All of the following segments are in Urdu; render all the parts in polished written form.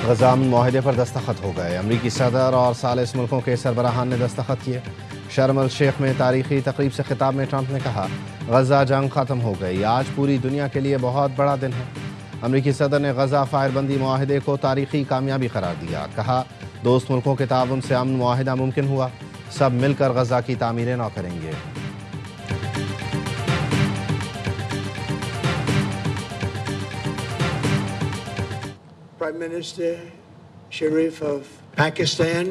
غزہ امن معاہدے پر دستخط ہو گئے۔ امریکی صدر اور ثالث ملکوں کے سربراہان نے دستخط کیے۔ شرم الشیخ میں تاریخی تقریب سے خطاب میں ٹرمپ نے کہا، غزہ جنگ ختم ہو گئی، آج پوری دنیا کے لیے بہت بڑا دن ہے۔ امریکی صدر نے غزہ فائر بندی معاہدے کو تاریخی کامیابی قرار دیا۔ کہا، دوست ملکوں کے تعاون سے امن معاہدہ ممکن ہوا، سب مل کر غزہ کی تعمیر نو کریں گے۔ Prime Minister Sharif of Pakistan,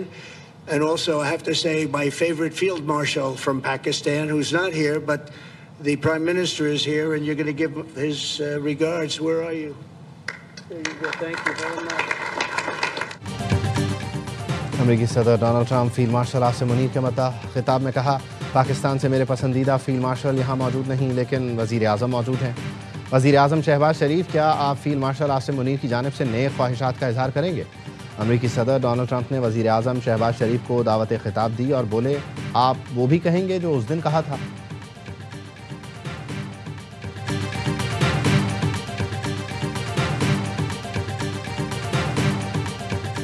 and also I have to say my favorite field marshal from Pakistan, who's not here, but the Prime Minister is here, and you're going to give his regards. Where are you? There you go. Thank you very much. امریکی صدر Donald Trump field marshal Asim Munir کے مداح خطاب میں کہا، پاکستان سے میرے پسندیدہ فیلڈ مارشل یہاں موجود نہیں، لیکن وزیر اعظم موجود ہیں۔ وزیر اعظم شہباز شریف، کیا آپ فیلڈ مارشل عاصم منیر کی جانب سے نئے خواہشات کا اظہار کریں گے؟ امریکی صدر ڈونلڈ ٹرمپ نے وزیر اعظم شہباز شریف کو دعوت خطاب دی اور بولے، آپ وہ بھی کہیں گے جو اس دن کہا تھا؟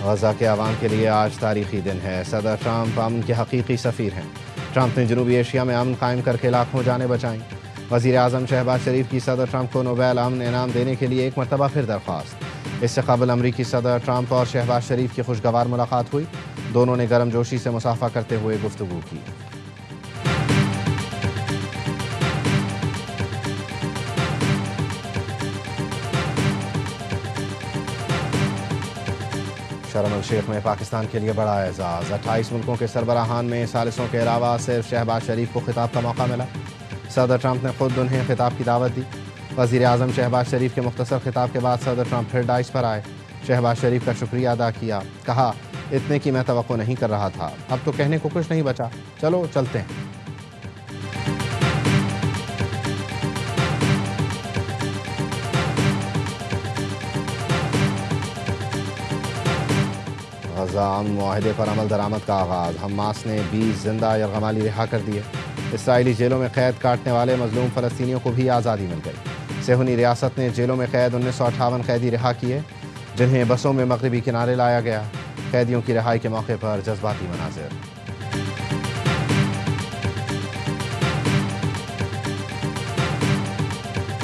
غزہ کے عوام کے لیے آج تاریخی دن ہے۔ صدر ٹرمپ امن کے حقیقی سفیر ہیں۔ ٹرمپ نے جنوبی ایشیا میں امن قائم کر کے لاکھوں جانیں بچائیں۔ وزیر اعظم شہباز شریف کی صدر ٹرمپ کو نوبیل امن انعام دینے کے لیے ایک مرتبہ پھر درخواست۔ اس سے قبل امریکی صدر ٹرمپ اور شہباز شریف کی خوشگوار ملاقات ہوئی، دونوں نے گرم جوشی سے مصافحہ کرتے ہوئے گفتگو کی۔ شرم الشیخ میں پاکستان کے لیے بڑا اعزاز، 28 ملکوں کے سربراہان میں ثالثوں کے علاوہ صرف شہباز شریف کو خطاب کا موقع ملا۔ صدر ٹرمپ نے خود انہیں خطاب کی دعوت دی۔ وزیر اعظم شہباز شریف کے مختصر خطاب کے بعد صدر ٹرمپ پھر ڈائس پر آئے، شہباز شریف کا شکریہ ادا کیا، کہا، اتنے کی میں توقع نہیں کر رہا تھا، اب تو کہنے کو کچھ نہیں بچا، چلو چلتے ہیں۔ غزہ امن معاہدے پر عمل درآمد کا آغاز، حماس نے 20 زندہ یرغمالی رہا کر دیے۔ اسرائیلی جیلوں میں قید کاٹنے والے مظلوم فلسطینیوں کو بھی آزادی مل گئی۔ صہیونی ریاست نے جیلوں میں قید 1958 قیدی رہا کیے، جنہیں بسوں میں مغربی کنارے لایا گیا۔ قیدیوں کی رہائی کے موقع پر جذباتی مناظر۔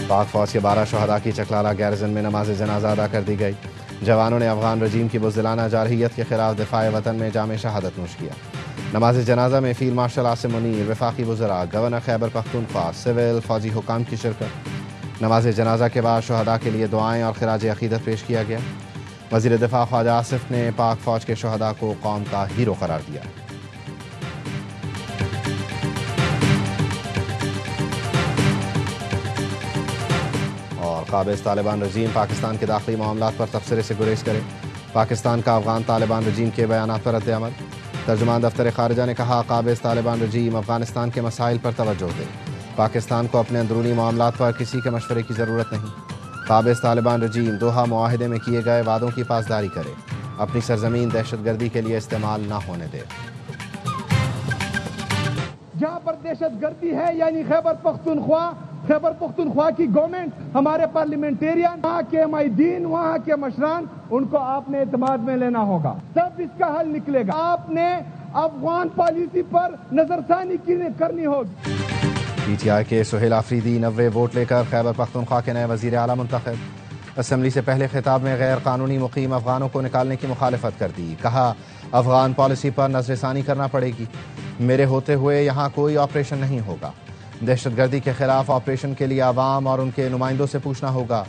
پاک فوج کے 12 شہداء کی چکلالہ گیرزن میں نماز جنازہ ادا کر دی گئی۔ جوانوں نے افغان رجیم کی بزدلانہ جارحیت کے خلاف دفاع وطن میں جام شہادت نوش کیا۔ نماز جنازہ میں فیلڈ مارشل عاصم منیر، وفاقی وزراء، گورنر خیبر پختونخوا، سول فوجی حکام کی شرکت۔ نماز جنازہ کے بعد شہداء کے لیے دعائیں اور خراج عقیدت پیش کیا گیا۔ وزیر دفاع خواجہ آصف نے پاک فوج کے شہداء کو قوم کا ہیرو قرار دیا۔ اور قابض طالبان رجیم پاکستان کے داخلی معاملات پر تبصرے سے گریز کرے، پاکستان کا افغان طالبان رجیم کے بیانات پر رد عمل۔ ترجمان دفتر خارجہ نے کہا، قابض طالبان رجیم افغانستان کے مسائل پر توجہ دے، پاکستان کو اپنے اندرونی معاملات پر کسی کے مشورے کی ضرورت نہیں۔ قابض طالبان رجیم دوحہ معاہدے میں کیے گئے وعدوں کی پاسداری کرے، اپنی سرزمین دہشت گردی کے لیے استعمال نہ ہونے دے۔ جہاں پر دہشت گردی ہے، یعنی خیبر پختونخوا کی گورنمنٹ، ہمارے پارلیمنٹیرین، وہاں کے معیدین، وہاں کے مشران، ان کو آپ نے اعتماد میں لینا ہوگا، تب اس کا حل نکلے گا۔ آپ نے افغان پالیسی پر نظر ثانی کرنی ہوگی۔ پی ٹی آئی کے سہیل آفریدی 90 ووٹ لے کر خیبر پختونخوا کے نئے وزیر اعلیٰ منتخب۔ اسمبلی سے پہلے خطاب میں غیر قانونی مقیم افغانوں کو نکالنے کی مخالفت کر دی، کہا، افغان پالیسی پر نظر ثانی کرنا پڑے گی، میرے ہوتے ہوئے یہاں کوئی آپریشن نہیں ہوگا۔ دہشت گردی کے خلاف آپریشن کے لیے عوام اور ان کے نمائندوں سے پوچھنا ہوگا،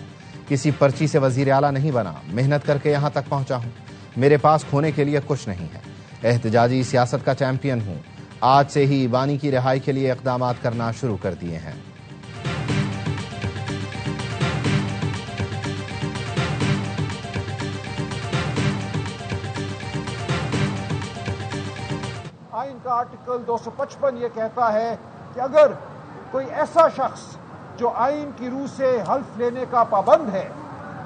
کسی پرچی سے وزیر اعلیٰ نہیں بنا، محنت کر کے یہاں تک پہنچا ہوں، میرے پاس کھونے کے لیے کچھ نہیں ہے، احتجاجی سیاست کا چیمپئن ہوں، آج سے ہی بانی کی رہائی کے لیے اقدامات کرنا شروع کر دیے ہیں۔ آئین کا آرٹیکل 255 یہ کہتا ہے کہ اگر کوئی ایسا شخص جو آئین کی روح سے حلف لینے کا پابند ہے،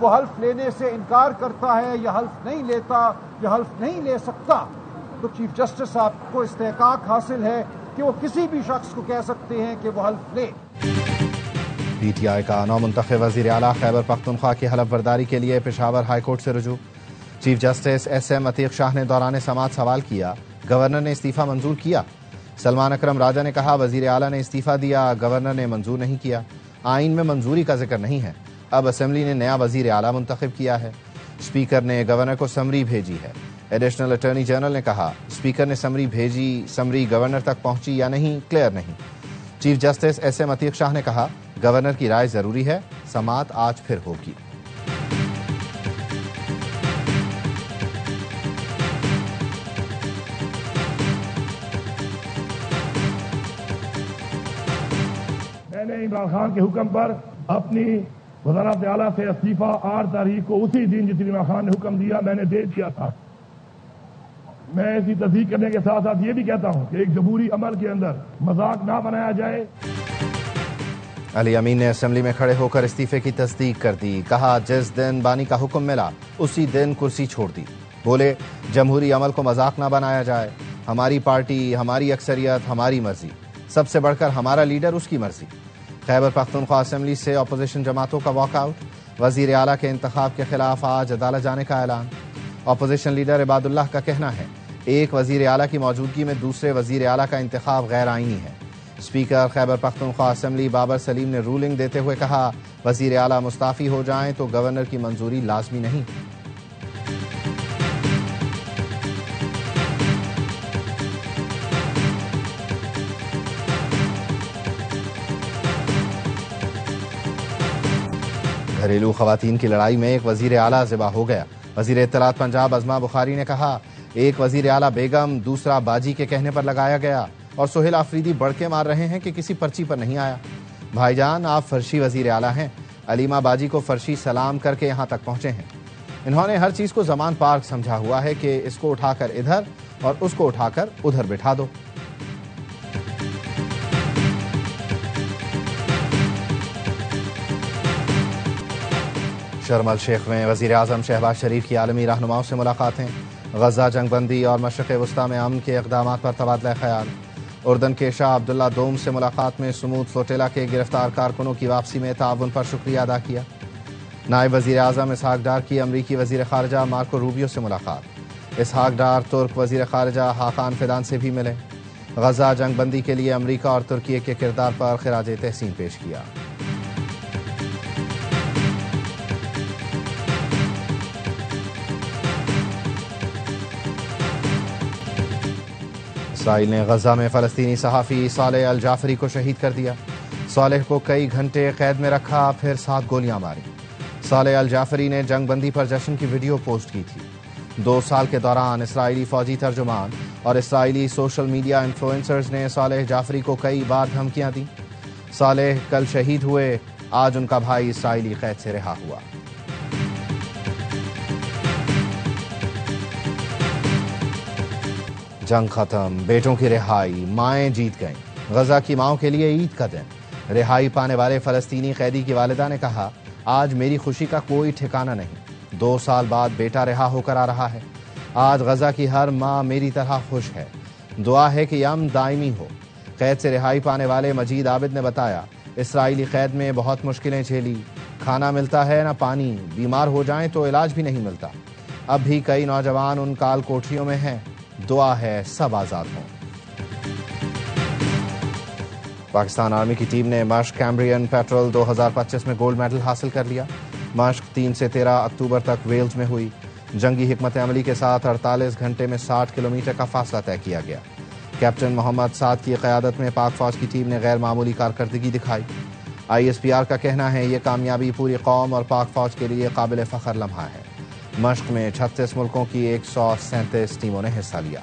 وہ حلف لینے سے انکار کرتا ہے یا حلف نہیں لیتا یا حلف نہیں لے سکتا، تو چیف جسٹس صاحب کو استحقاق حاصل ہے کہ وہ کسی بھی شخص کو کہہ سکتے ہیں کہ وہ حلف لے۔ پی ٹی آئی کا نو منتخب وزیر اعلیٰ خیبر پختونخوا کی حلف برداری کے لیے پشاور ہائی کورٹ سے رجوع۔ Chief justice S M Atiq Shah نے دوران سماعت سوال کیا، گورنر نے استعفیٰ منظور کیا؟ سلمان اکرم راجہ نے کہا، وزیر اعلیٰ نے استعفیٰ دیا، گورنر نے منظور نہیں کیا، آئین میں منظوری کا ذکر نہیں ہے، اب اسمبلی نے نیا وزیر اعلیٰ منتخب کیا ہے۔ اسپیکر نے گورنر کو سمری بھیجی ہے۔ ایڈیشنل اٹارنی جنرل نے کہا، اسپیکر نے سمری بھیجی، سمری گورنر تک پہنچی یا نہیں کلیئر نہیں۔ Chief justice S M Atiq Shah نے کہا، گورنر کی رائے ضروری ہے، سماعت آج پھر ہوگی۔ میں نے عمران خان کے حکم پر اپنی وزارت اعلیٰ سے استعفیٰ 8 تاریخ کو اسی دن جس عمران خان نے حکم دیا میں نے دے دیا تھا۔ میں ایسی تصدیق کرنے کے ساتھ ساتھ یہ بھی کہتا ہوں کہ ایک جمہوری عمل کے اندر مذاق نہ بنایا جائے۔ علی امین نے اسمبلی میں کھڑے ہو کر استعفے کی تصدیق کر دی، کہا جس دن بانی کا حکم ملا اسی دن کرسی چھوڑ دی۔ بولے جمہوری عمل کو مذاق نہ بنایا جائے، ہماری پارٹی، ہماری اکثریت، ہماری مرضی، سب سے بڑھ کر ہمارا لیڈر، اس کی مرضی۔ خیبر پختونخوا اسمبلی سے اپوزیشن جماعتوں کا واک آؤٹ، وزیر اعلیٰ کے انتخاب کے خلاف آج عدالت جانے کا اعلان۔ اپوزیشن لیڈر عباد اللہ کا کہنا ہے، ایک وزیر اعلیٰ کی موجودگی میں دوسرے وزیر اعلیٰ کا انتخاب غیر آئینی ہے۔ اسپیکر خیبر پختونخوا اسمبلی بابر سلیم نے رولنگ دیتے ہوئے کہا، وزیر اعلیٰ مستعفی ہو جائیں تو گورنر کی منظوری لازمی نہیں۔ گھریلو خواتین کی لڑائی میں ایک وزیر اعلیٰ ذبح ہو گیا۔ وزیر اطلاعات پنجاب ازما بخاری نے کہا، ایک وزیر اعلیٰ بیگم دوسرا باجی کے کہنے پر لگایا گیا اور سہیل آفریدی بڑکے مار رہے ہیں کہ کسی پرچی پر نہیں آیا۔ بھائی جان آپ فرشی وزیر اعلیٰ ہیں، علیمہ باجی کو فرشی سلام کر کے یہاں تک پہنچے ہیں۔ انہوں نے ہر چیز کو زمان پارک سمجھا ہوا ہے کہ اس کو اٹھا کر ادھر اور اس کو اٹھا کر ادھر بٹھا دو۔ شرم الشیخ میں وزیر اعظم شہباز شریف کی عالمی رہنماؤں سے ملاقاتیں، غزہ جنگ بندی اور مشرق وسطیٰ میں امن کے اقدامات پر تبادلہ خیال۔ اردن کے شاہ عبداللہ دوم سے ملاقات میں سمود فلوٹیلا کے گرفتار کارکنوں کی واپسی میں تعاون پر شکریہ ادا کیا۔ نائب وزیر اعظم اسحاق ڈار کی امریکی وزیر خارجہ مارکو روبیو سے ملاقات۔ اسحاق ڈار ترک وزیر خارجہ حاقان فیدان سے بھی ملے۔ غزہ جنگ بندی کے لیے امریکہ اور ترکی کے کردار پر خراج تحسین پیش کیا۔ اسرائیل نے غزہ میں فلسطینی صحافی صالح الجعفری کو شہید کر دیا۔ صالح کو کئی گھنٹے قید میں رکھا، پھر 7 گولیاں ماری۔ صالح الجعفری نے جنگ بندی پر جشن کی ویڈیو پوسٹ کی تھی۔ 2 سال کے دوران اسرائیلی فوجی ترجمان اور اسرائیلی سوشل میڈیا انفلوئنسرز نے صالح جعفری کو کئی بار دھمکیاں دیں۔ صالح کل شہید ہوئے، آج ان کا بھائی اسرائیلی قید سے رہا ہوا۔ جنگ ختم، بیٹوں کی رہائی، مائیں جیت گئیں۔ غزہ کی ماؤں کے لیے عید کا دن۔ رہائی پانے والے فلسطینی قیدی کی والدہ نے کہا، آج میری خوشی کا کوئی ٹھکانہ نہیں، 2 سال بعد بیٹا رہا ہو کر آ رہا ہے۔ آج غزہ کی ہر ماں میری طرح خوش ہے، دعا ہے کہ یہ امن دائمی ہو۔ قید سے رہائی پانے والے مجید عابد نے بتایا، اسرائیلی قید میں بہت مشکلیں جھیلی، کھانا ملتا ہے نہ پانی، بیمار ہو جائیں تو علاج بھی نہیں ملتا۔ اب بھی کئی نوجوان ان کال کوٹریوں میں ہیں، دعا ہے سب آزاد ہوں۔ پاکستان آرمی کی ٹیم نے مشق کیمبرین پیٹرول 2025 میں گولڈ میڈل حاصل کر لیا۔ مشق 3 سے 13 اکتوبر تک ویلز میں ہوئی۔ جنگی حکمت عملی کے ساتھ 48 گھنٹے میں 60 کلومیٹر کا فاصلہ طے کیا گیا۔ کیپٹن محمد سعد کی قیادت میں پاک فوج کی ٹیم نے غیر معمولی کارکردگی دکھائی۔ ISPR کا کہنا ہے، یہ کامیابی پوری قوم اور پاک فوج کے لیے قابل فخر لمحہ ہے۔ مشق میں 36 ملکوں کی 137 ٹیموں نے حصہ لیا۔